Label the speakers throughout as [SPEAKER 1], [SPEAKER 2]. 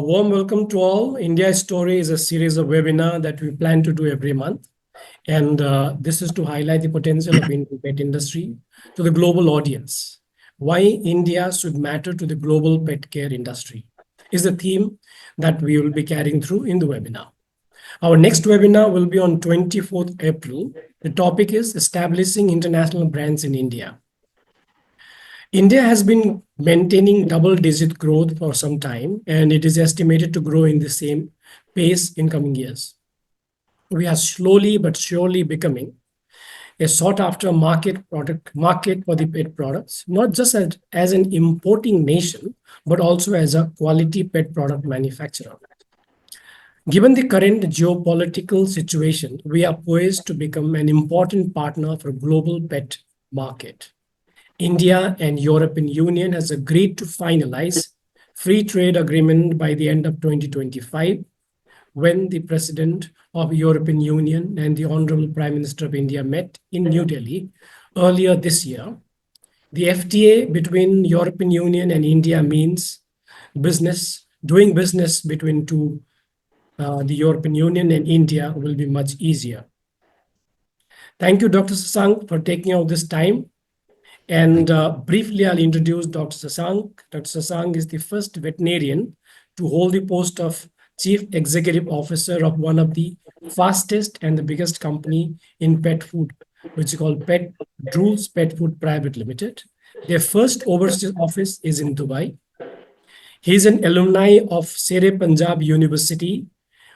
[SPEAKER 1] warm welcome to all. India Story is a series of webinar that we plan to do every month. And this is to highlight the potential of Indian pet industry to the global audience. Why India should matter to the global pet care industry is the theme that we will be carrying through in the webinar. Our next webinar will be on 24th April. The topic is establishing international brands in India. India has been maintaining double-digit growth for some time, and it is estimated to grow in the same pace in coming years. We are slowly but surely becoming a sought-after market for the pet products, not just as an importing nation, but also as a quality pet product manufacturer. Given the current geopolitical situation, we are poised to become an important partner for global pet market. India and European Union has agreed to finalize free trade agreement by the end of 2025 when the President of European Union and the Honorable Prime Minister of India met in New Delhi earlier this year. The FTA between European Union and India means doing business between the European Union and India will be much easier. Thank you, Dr. Shashank, for taking out this time. And briefly, I'll introduce Dr. Shashank. Dr. Shashank is the first veterinarian to hold the post of Chief Executive Officer of one of the fastest and the biggest company in pet food, which is called Drools Pet Food Private Limited. Their first overseas office is in Dubai. He is an alumni of Sher-e-Punjab University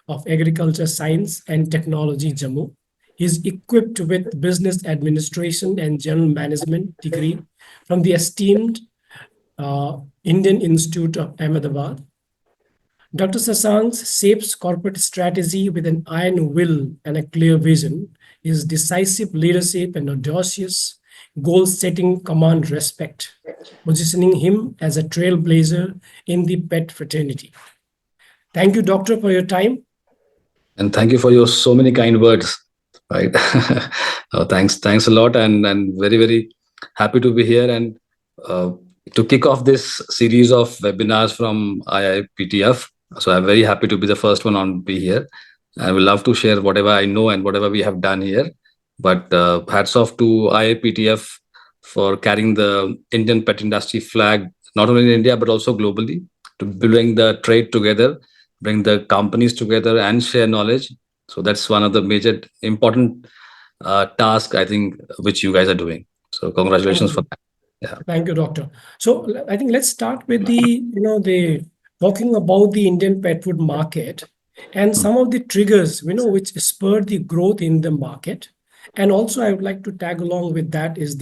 [SPEAKER 1] of Agriculture Science and Technology, Jammu. He is equipped with business administration and general management degree from the esteemed Indian Institute of Ahmedabad. Dr. Shashank shapes corporate strategy with an iron will and a clear vision. His decisive leadership and audacious goal-setting command respect, positioning him as a trailblazer in the pet fraternity. Thank you, Doctor, for your time.
[SPEAKER 2] And thank you for your so many kind words. Right. Thanks a lot, and very, very happy to be here and to kick off this series of webinars from IIPTF. So I'm very happy to be the first one on be here. I will love to share whatever I know and whatever we have done here. But hats off to IIPTF for carrying the Indian pet industry flag, not only in India but also globally, to bring the trade together, bring the companies together, and share knowledge. So that's one of the major important tasks, I think, which you guys are doing. So congratulations for that.
[SPEAKER 1] Yeah. Thank you, Doctor. So I think let's start with the talking about the Indian pet food market and some of the triggers, which spurred the growth in the market. And also I would like to tag along with that is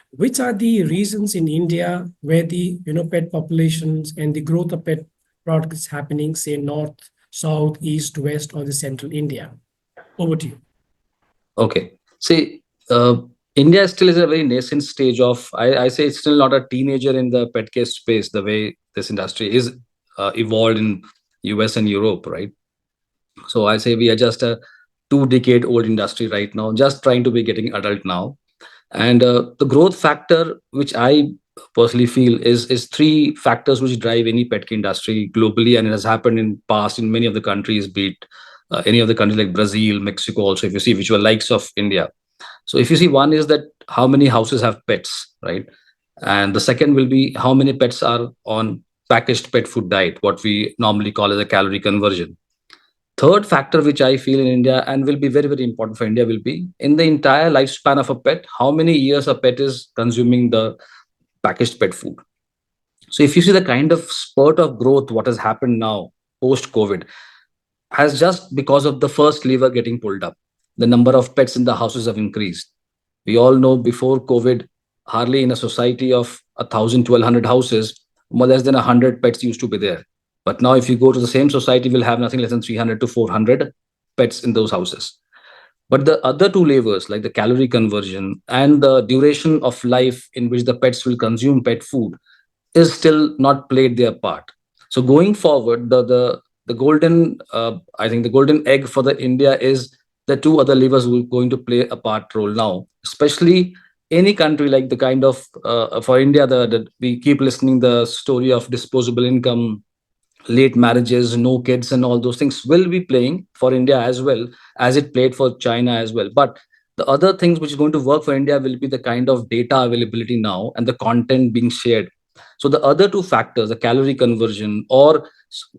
[SPEAKER 1] which are the reasons in India where the, pet populations and the growth of pet products is happening, say North, South, East, West, or the Central India. Over to you.
[SPEAKER 2] Okay. See, India still is a very nascent stage of, I say it's still not a teenager in the pet care space, the way this industry is evolved in US and Europe, right? So I say we are just a 2-decade-old industry right now, just trying to be getting adult now. And the growth factor, which I personally feel is 3 factors which drive any pet care industry globally, and it has happened in past in many of the countries, be it any of the countries like Brazil, Mexico also, if you see, which were likes of India. So if you see, one is that how many houses have pets, right? And the second will be how many pets are on packaged pet food diet, what we normally call as a calorie conversion. Third factor, which I feel in India and will be very, very important for India, will be in the entire lifespan of a pet, how many years a pet is consuming the packaged pet food. So if you see the kind of spurt of growth, what has happened now post-COVID has just because of the first lever getting pulled up. The number of pets in the houses have increased. We all know before COVID, hardly in a society of 1,000-1,200 houses, more less than 100 pets used to be there. But now if you go to the same society, we'll have nothing less than 300 to 400 pets in those houses. But the other 2 levers, like the calorie conversion and the duration of life in which the pets will consume pet food, is still not played their part. So going forward, the golden, I think the golden egg for the India is the 2 other levers who are going to play a part role now, especially any country like the kind of, for India, we keep listening the story of disposable income, late marriages, no kids, and all those things will be playing for India as well as it played for China as well. But the other things which is going to work for India will be the kind of data availability now and the content being shared. So the other two factors, the calorie conversion or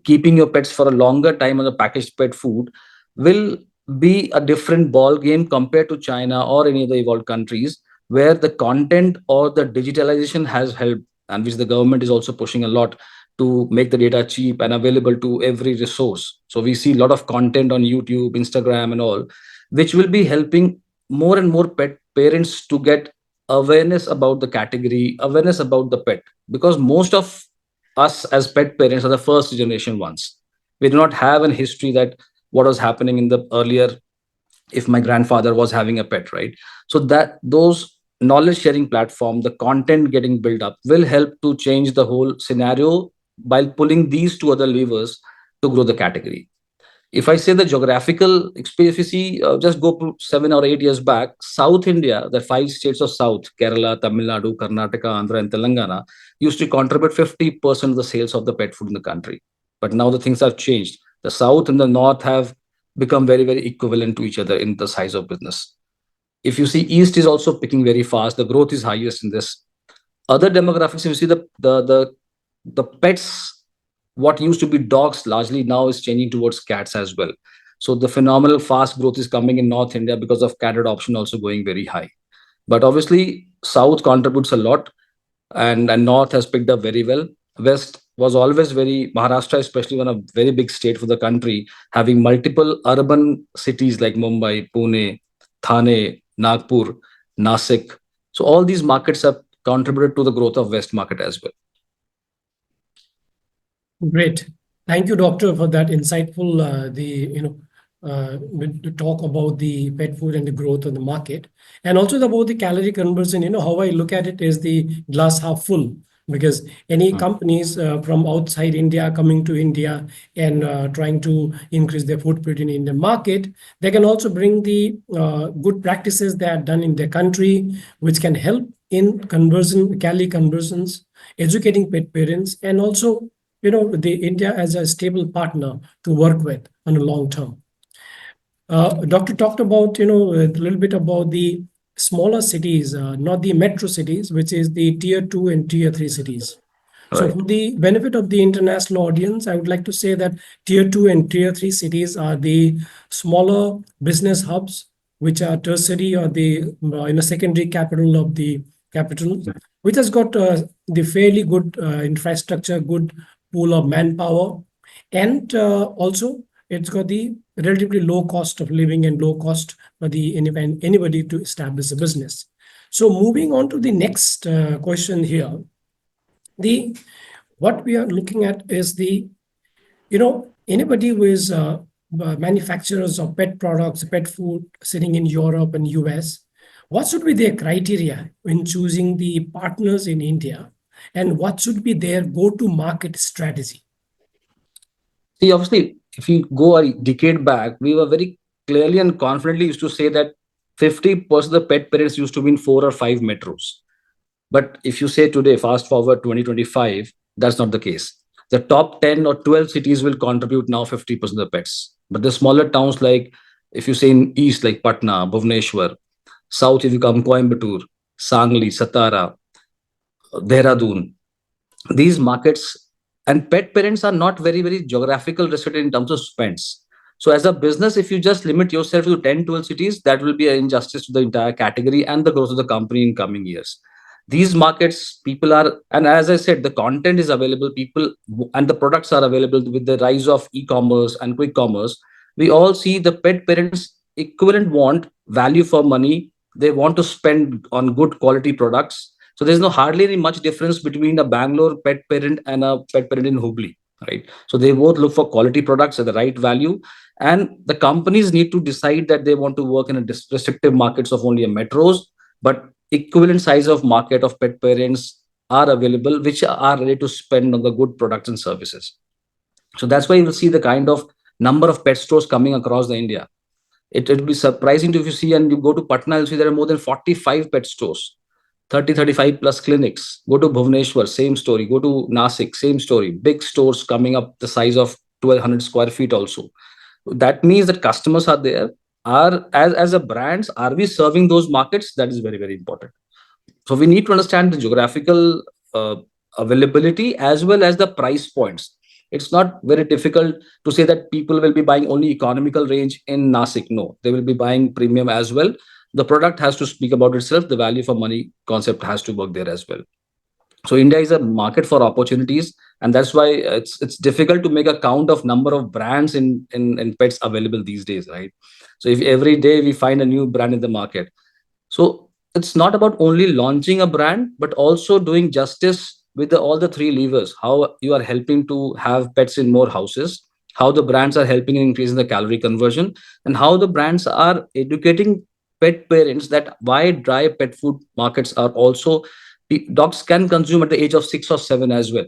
[SPEAKER 2] keeping your pets for a longer time on the packaged pet food, will be a different ball game compared to China or any other evolved countries where the content or the digitalization has helped, and which the government is also pushing a lot to make the data cheap and available to every resource. So we see a lot of content on YouTube, Instagram, and all, which will be helping more and more pet parents to get awareness about the category, awareness about the pet, because most of us as pet parents are the first generation ones. We do not have an history that what was happening in the earlier, if my grandfather was having a pet, right? So that those knowledge sharing platform, the content getting built up will help to change the whole scenario by pulling these two other levers to grow the category. If I say the geographical experience, if you see, just go to 7 or 8 years back, South India, the five states of South, Kerala, Tamil Nadu, Karnataka, Andhra, and Telangana, used to contribute 50% of the sales of the pet food in the country. But now the things have changed. The South and the North have become very, very equivalent to each other in the size of business. If you see, East is also picking very fast. The growth is highest in this. Other demographics, if you see the pets, what used to be dogs largely now is changing towards cats as well. So the phenomenal fast growth is coming in North India because of cat adoption also going very high. But obviously, South contributes a lot, and North has picked up very well. West was always very, Maharashtra, especially one a very big state for the country, having multiple urban cities like Mumbai, Pune, Thane, Nagpur, Nasik. So all these markets have contributed to the growth of West market as well.
[SPEAKER 1] Great. Thank you, doctor, for that insightful, to talk about the pet food and the growth of the market, and also about the calorie conversion. How I look at it is the glass half full, because any companies from outside India coming to India and trying to increase their footprint in Indian market, they can also bring the good practices that are done in their country, which can help in conversion, calorie conversions, educating pet parents, and also the India as a stable partner to work with on a long term. Doctor talked about a little bit about the smaller cities, not the metro cities, which is the tier 2 and tier 3 cities. So
[SPEAKER 2] Right.
[SPEAKER 1] for the benefit of the international audience, I would like to say that tier 2 and tier 3 cities are the smaller business hubs, which are tertiary or the secondary capital of the capital, which has got the fairly good infrastructure, good pool of manpower, and also it's got the relatively low cost of living and low cost for the anybody to establish a business. So moving on to the next question here, the what we are looking at is the anybody who is manufacturers of pet products, pet food sitting in Europe and US, what should be their criteria in choosing the partners in India, and what should be their go-to market strategy?
[SPEAKER 2] See, obviously, if you go a decade back, we were very clearly and confidently used to say that 50% of the pet parents used to be in 4 or 5 metros. But if you say today, fast forward 2025, that's not the case. The top 10 or 12 cities will contribute now 50% of the pets. But the smaller towns, like if you say in east, like Patna, Bhubaneswar, south, if you come Coimbatore, Sangli, Satara, Dehradun, these markets and pet parents are not very, very geographical restricted in terms of spends. So as a business, if you just limit yourself to 10, 12 cities, that will be an injustice to the entire category and the growth of the company in coming years. These markets, people are, and as I said, the content is available, people and the products are available with the rise of e-commerce and quick commerce. We all see the pet parents equivalent want value for money. They want to spend on good quality products. So there's no hardly any much difference between a Bangalore pet parent and a pet parent in Hubli, right? So they both look for quality products at the right value, and the companies need to decide that they want to work in a restrictive markets of only a metros, but equivalent size of market of pet parents are available, which are ready to spend on the good products and services. So that's why you will see the kind of number of pet stores coming across the India. It will be surprising to if you see and you go to Patna, you'll see there are more than 45 pet stores. 35 plus clinics. Go to Bhubaneswar, same story. Go to Nasik, same story. Big stores coming up the size of 1200 square feet also. That means that customers are there. Are as a brands, are we serving those markets? That is very, very important. So we need to understand the geographical uh, availability as well as the price points. It's not very difficult to say that people will be buying only economical range in Nasik. No, they will be buying premium as well. The product has to speak about itself. The value for money concept has to work there as well. So India is a market for opportunities, and that's why it's difficult to make a count of number of brands in pets available these days, right? So if every day we find a new brand in the market, so it's not about only launching a brand, but also doing justice with all the three levers. How you are helping to have pets in more houses, how the brands are helping in increasing the calorie conversion, and how the brands are educating pet parents that why dry pet food markets are also dogs can consume at the age of 6 or 7 as well.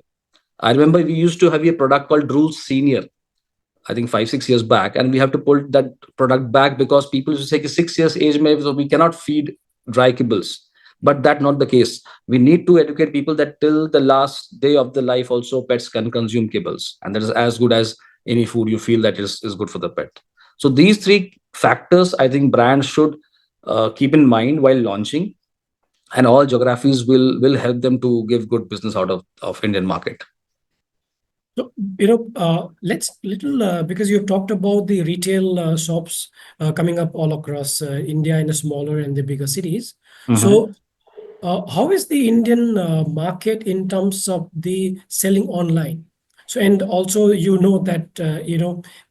[SPEAKER 2] I remember we used to have a product called Drools Senior, I think 5 6 years back, and we have to pull that product back because people used to say 6 years age maybe, so we cannot feed dry kibbles. But that not the case. We need to educate people that till the last day of the life also pets can consume kibbles, and that is as good as any food you feel that is good for the pet. So these three factors I think brands should keep in mind while launching, and all geographies will help them to give good business out of Indian market.
[SPEAKER 1] So, let's little because you've talked about the retail shops coming up all across India in the smaller and the bigger cities.
[SPEAKER 2] Mhm.
[SPEAKER 1] So, how is the Indian market in terms of the selling online? So, and also you know that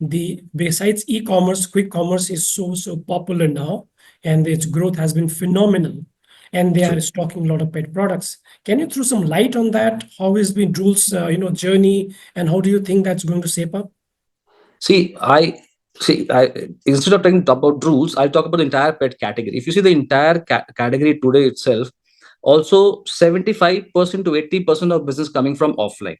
[SPEAKER 1] the besides e-commerce, quick commerce is so popular now, and its growth has been phenomenal, and they are
[SPEAKER 2] True.
[SPEAKER 1] stocking a lot of pet products. Can you throw some light on that? How has been Drools, journey, and how do you think that's going to shape up?
[SPEAKER 2] See, I instead of talking about rules, I'll talk about the entire pet category. If you see the entire category today itself, also 75% to 80% of business coming from offline.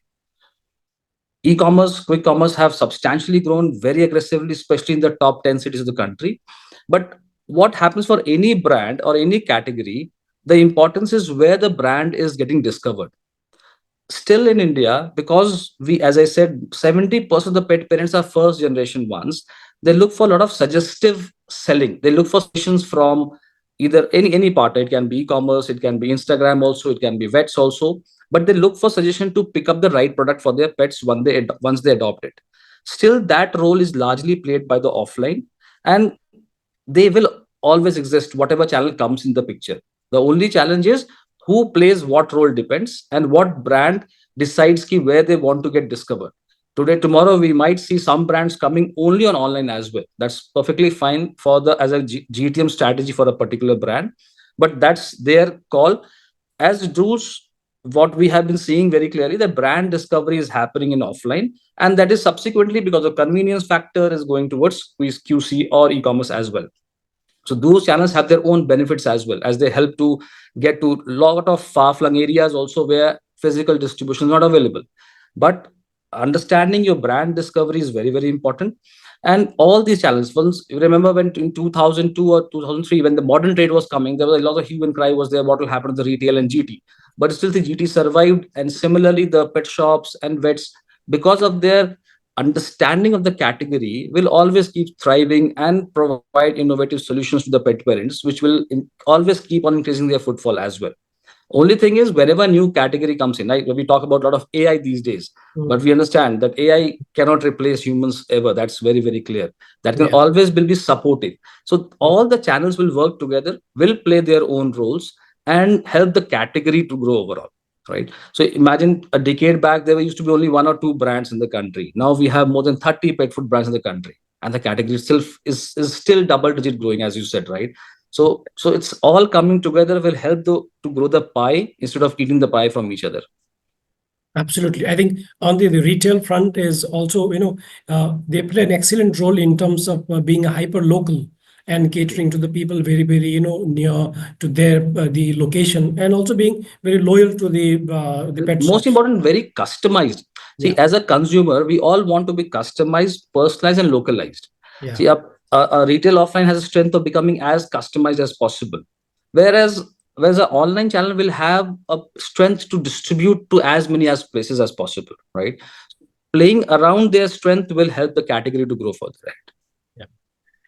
[SPEAKER 2] E-commerce, quick commerce have substantially grown very aggressively, especially in the top 10 cities of the country. But what happens for any brand or any category, the importance is where the brand is getting discovered. Still in India, because we, as I said, 70% of the pet parents are first generation ones, they look for a lot of suggestive selling. They look for suggestions from either any partner. It can be e-commerce, it can be Instagram also, it can be vets also. But they look for suggestion to pick up the right product for their pets once they adopt it. Still, that role is largely played by the offline, and they will always exist whatever channel comes in the picture. The only challenge is who plays what role depends, and what brand decides ki where they want to get discovered. Today tomorrow we might see some brands coming only on online as well. That's perfectly fine for the as a GTM strategy for a particular brand, but that's their call. As Drools, what we have been seeing very clearly, the brand discovery is happening in offline, and that is subsequently because the convenience factor is going towards QC or e-commerce as well. So those channels have their own benefits as well, as they help to get to a lot of far-flung areas also where physical distribution is not available. But understanding your brand discovery is very, very important. And all these channels, once you remember when in 2002 or 2003, when the modern trade was coming, there was a lot of hue and cry was there, what will happen to the retail and GT. But still the GT survived. And similarly, the pet shops and vets, because of their understanding of the category, will always keep thriving and provide innovative solutions to the pet parents, which will always keep on increasing their footfall as well. Only thing is, wherever new category comes in, right? We talk about a lot of AI these days, but
[SPEAKER 1] Mm,
[SPEAKER 2] we understand that AI cannot replace humans ever. That's very, very clear. That can
[SPEAKER 1] yeah.
[SPEAKER 2] always will be supportive. So
[SPEAKER 1] Mm,
[SPEAKER 2] all the channels will work together, will play their own roles, and help the category to grow overall. Right. So imagine a decade back, there used to be only one or two brands in the country. Now we have more than 30 pet food brands in the country, and the category itself is still double digit growing, as you said, right? So it's all coming together will help to grow the pie instead of eating the pie from each other.
[SPEAKER 1] absolutely. I think on the retail front is also, they play an excellent role in terms of being a hyper local and catering to the people very, near to their the location, and also being very loyal to the pet
[SPEAKER 2] Most
[SPEAKER 1] shops.
[SPEAKER 2] important, very customized. See,
[SPEAKER 1] Yeah,
[SPEAKER 2] as a consumer, we all want to be customized, personalized, and localized.
[SPEAKER 1] yeah.
[SPEAKER 2] See, a retail offline has a strength of becoming as customized as possible, whereas whereas the online channel will have a strength to distribute to as many as places as possible, right? Playing around their strength will help the category to grow further, right?
[SPEAKER 1] Yeah.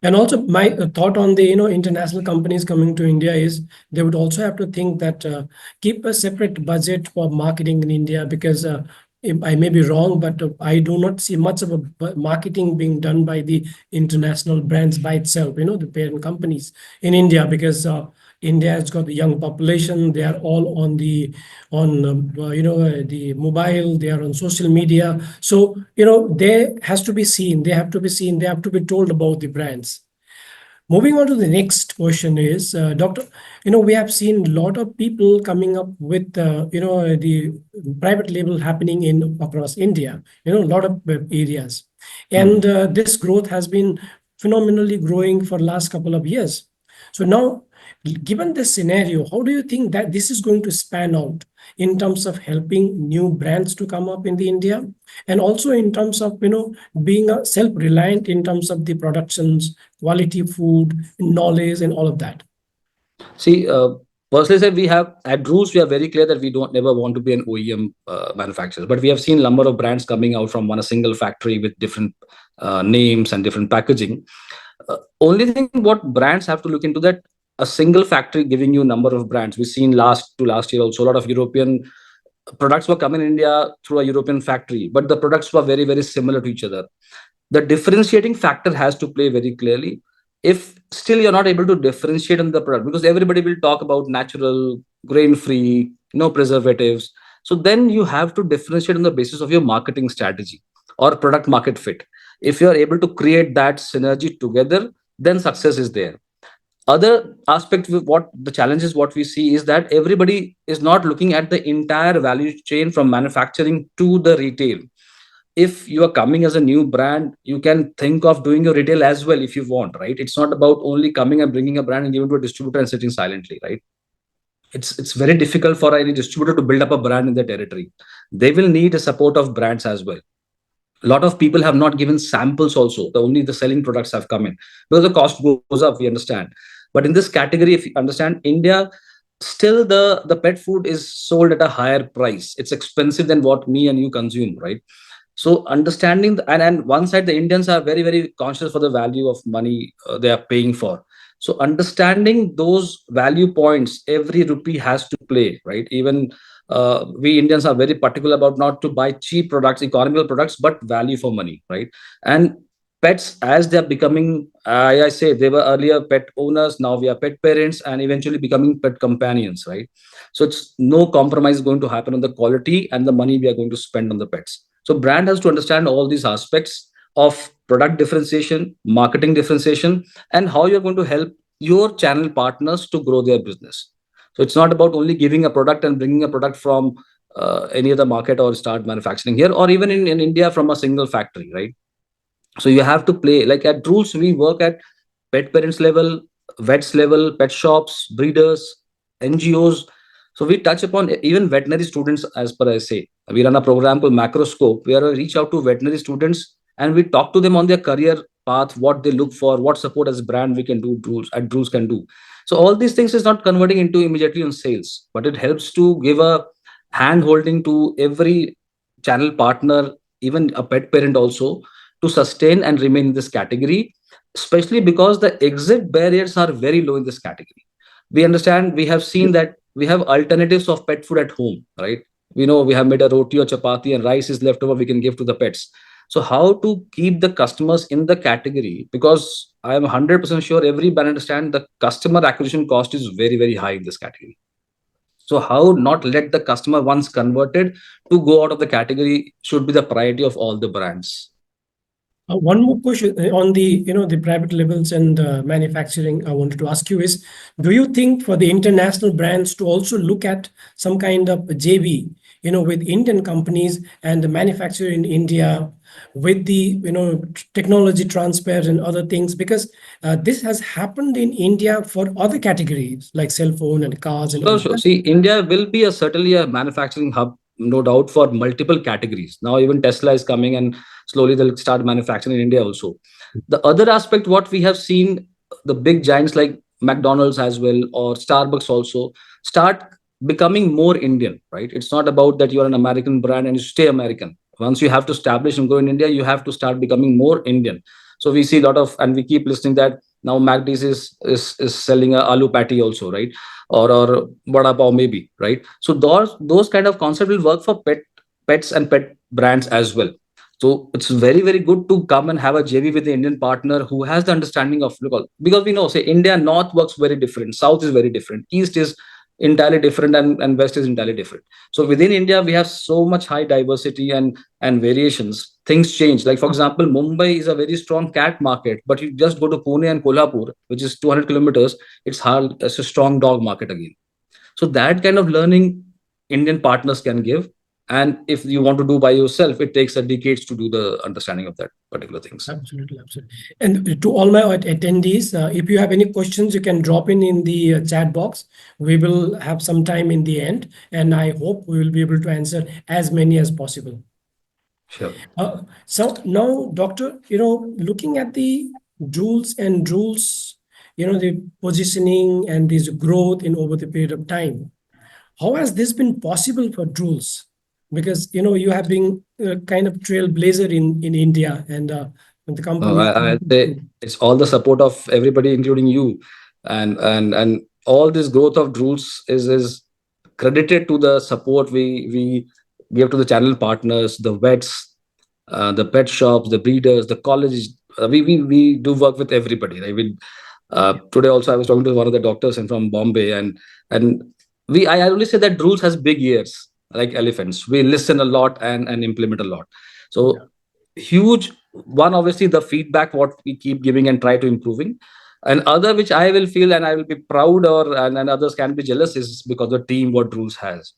[SPEAKER 1] And also, my thought on the international companies coming to India is they would also have to think that keep a separate budget for marketing in India, because I may be wrong, but I do not see much of a marketing being done by the international brands by itself. The parent companies in India, because India has got the young population. They are all on the mobile. They are on social media. So they has to be seen. They have to be seen. They have to be told about the brands. Moving on to the next question is, Doctor, we have seen a lot of people coming up with, the private label happening in across India, a lot of areas.
[SPEAKER 2] Hmm.
[SPEAKER 1] And this growth has been phenomenally growing for last couple of years. So now, given this scenario, how do you think that this is going to span out in terms of helping new brands to come up in the India, and also in terms of being self-reliant in terms of the productions, quality food, knowledge, and all of that?
[SPEAKER 2] See, firstly, said we have at Drools, we are very clear that we don't never want to be an OEM manufacturer, but we have seen a number of brands coming out from one a single factory with different names and different packaging. Only thing what brands have to look into that a single factory giving you a number of brands. We've seen last year also a lot of European products were coming in India through a European factory, but the products were very, very similar to each other. The differentiating factor has to play very clearly. If still you're not able to differentiate in the product, because everybody will talk about natural, grain free, no preservatives. So then you have to differentiate on the basis of your marketing strategy or product market fit. If you're able to create that synergy together, then success is there. Other aspect with what the challenges what we see is that everybody is not looking at the entire value chain from manufacturing to the retail. If you are coming as a new brand, you can think of doing your retail as well if you want, right? It's not about only coming and bringing a brand and giving to a distributor and sitting silently, right? It's very difficult for any distributor to build up a brand in their territory. They will need a support of brands as well. A lot of people have not given samples also, the only the selling products have come in because the cost goes up, we understand. But in this category, if you understand, India, still the pet food is sold at a higher price. It's expensive than what me and you consume, right? So understanding and one side the Indians are very, very conscious for the value of money they are paying for. So understanding those value points, every rupee has to play, right? Even we Indians are very particular about not to buy cheap products, economical products, but value for money, right? And pets, as they're becoming, I say they were earlier pet owners, now we are pet parents, and eventually becoming pet companions, right? So it's no compromise going to happen on the quality and the money we are going to spend on the pets. So brand has to understand all these aspects of product differentiation, marketing differentiation, and how you're going to help your channel partners to grow their business. So it's not about only giving a product and bringing a product from any other market or start manufacturing here, or even in India from a single factory, right? So you have to play like at Rules, we work at pet parents level, vets level, pet shops, breeders, NGOs. So we touch upon even veterinary students, as per I say. We run a program called Macroscope, where we reach out to veterinary students and we talk to them on their career path, what they look for, what support as a brand we can do, Drools can do. So all these things is not converting into immediately on sales, but it helps to give a hand holding to every channel partner, even a pet parent also, to sustain and remain in this category, especially because the exit barriers are very low in this category. We understand, we have seen that we have alternatives of pet food at home, right? We know we have made a roti or chapati and rice is left over, we can give to the pets. So how to keep the customers in the category? Because I am 100% sure every brand understand the customer acquisition cost is very, very high in this category. So how not let the customer once converted to go out of the category should be the priority of all the brands.
[SPEAKER 1] One more question on the the private labels and manufacturing. I wanted to ask you is, do you think for the international brands to also look at some kind of JV, with Indian companies and the manufacturer in India, with the technology transfer and other things, because this has happened in India for other categories like cell phone and cars and all
[SPEAKER 2] Sure,
[SPEAKER 1] of
[SPEAKER 2] sure.
[SPEAKER 1] that.
[SPEAKER 2] See, India will be a certainly a manufacturing hub, no doubt, for multiple categories. Now, even Tesla is coming, and slowly they'll start manufacturing in India also. The other aspect, what we have seen, the big giants like McDonald's as well or Starbucks also. start becoming more Indian, right? It's not about that you are an American brand and you stay American. Once you have to establish and grow in India, you have to start becoming more Indian. So we see a lot of, and we keep listening that now McD's is selling a aloo patty also, right? Or vada pav maybe, right? So those kind of concept will work for pets and pet brands as well. So it's very, very good to come and have a JV with the Indian partner who has the understanding of local, because we know, say, India North works very different, South is very different, East is entirely different, and West is entirely different. So within India, we have so much high diversity and variations. Things change. Like for example, Mumbai is a very strong cat market, but you just go to Pune and Kolhapur, which is 200 kilometers, it's hard, it's a strong dog market again. So that kind of learning Indian partners can give. And if you want to do by yourself, it takes a decades to do the understanding of that particular things.
[SPEAKER 1] Absolutely, absolutely. And to all my attendees, if you have any questions, you can drop in the chat box. We will have some time in the end, and I hope we will be able to answer as many as possible.
[SPEAKER 2] Sure.
[SPEAKER 1] So now, Doctor, looking at the Drools and Drools, the positioning and this growth in over the period of time, how has this been possible for Drools? Because you have been kind of trailblazer in India, and the company.
[SPEAKER 2] I'd say it's all the support of everybody, including you, and all this growth of Drools is credited to the support we give to the channel partners, the vets, the pet shops, the breeders, the colleges. We do work with everybody, right? Today also I was talking to one of the doctors and from Bombay, and I only say that Drools has big ears like elephants. We listen a lot and implement a lot. So huge one, obviously the feedback what we keep giving and try to improving, and other which I will feel and I will be proud, and others can be jealous, is because the team what Drools has.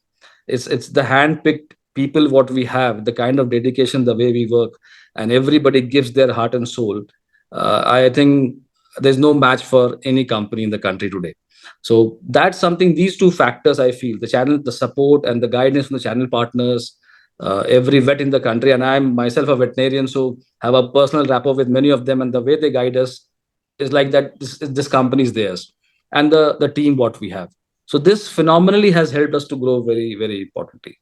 [SPEAKER 2] It's the hand picked people what we have, the kind of dedication, the way we work, and everybody gives their heart and soul. I think there's no match for any company in the country today. So that's something, these two factors I feel, the channel, the support and the guidance from the channel partners, every vet in the country, and I'm myself a veterinarian, so have a personal rapport with many of them, and the way they guide us is like that this company is theirs, and the team what we have. So this phenomenally has helped us to grow very, very importantly.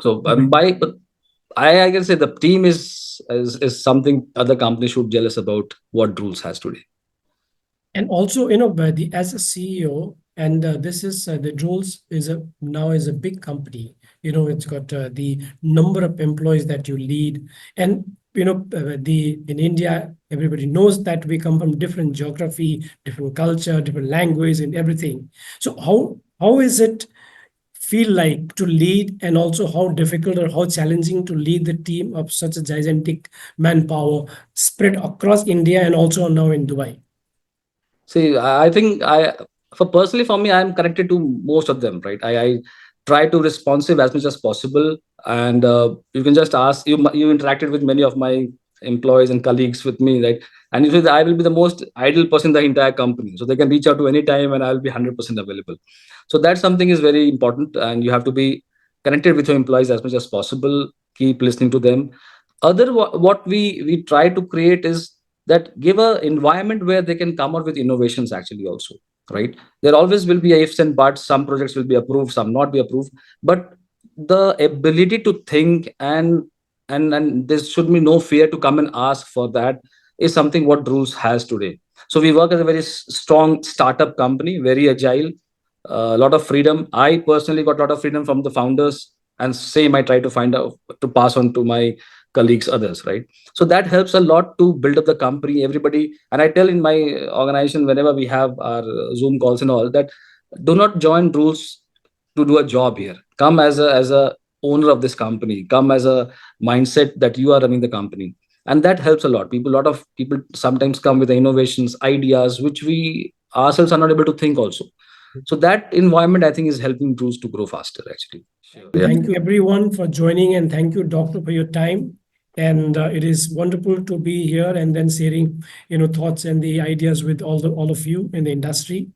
[SPEAKER 2] So but I can say the team is something other companies should jealous about what Drools has today.
[SPEAKER 1] And also, as a CEO, and this is the Drools now is a big company. It's got the number of employees that you lead, and in India, everybody knows that we come from different geography, different culture, different language, and everything. So how is it feel like to lead, and also how difficult or how challenging to lead the team of such a gigantic manpower spread across India and also now in Dubai?
[SPEAKER 2] See, I think for me, I'm connected to most of them, right? I try to responsive as much as possible, and you can just ask. You interacted with many of my employees and colleagues with me, right? And you say that I will be the most ideal person in the entire company, so they can reach out to any time, and I'll be 100% available. So that something is very important, and you have to be connected with your employees as much as possible. Keep listening to them. What we try to create is that give a environment where they can come out with innovations actually also, right? There always will be ifs and buts. Some projects will be approved, some not be approved, but the ability to think and there should be no fear to come and ask for that is something what Drools has today. So we work as a very strong startup company, very agile, a lot of freedom. I personally got a lot of freedom from the founders, and same I try to find out to pass on to my colleagues, others, right? So that helps a lot to build up the company, everybody. And I tell in my organization, whenever we have our Zoom calls and all that, do not join Drools to do a job here. Come as a owner of this company, come as a mindset that you are running the company, and that helps a lot. A lot of people sometimes come with the innovations, ideas which we ourselves are not able to think also. So that environment, I think, is helping Drools to grow faster actually. Sure. Yeah.
[SPEAKER 1] Thank you everyone for joining, and thank you, Doctor, for your time. And it is wonderful to be here and then sharing thoughts and the ideas with all of you in the industry.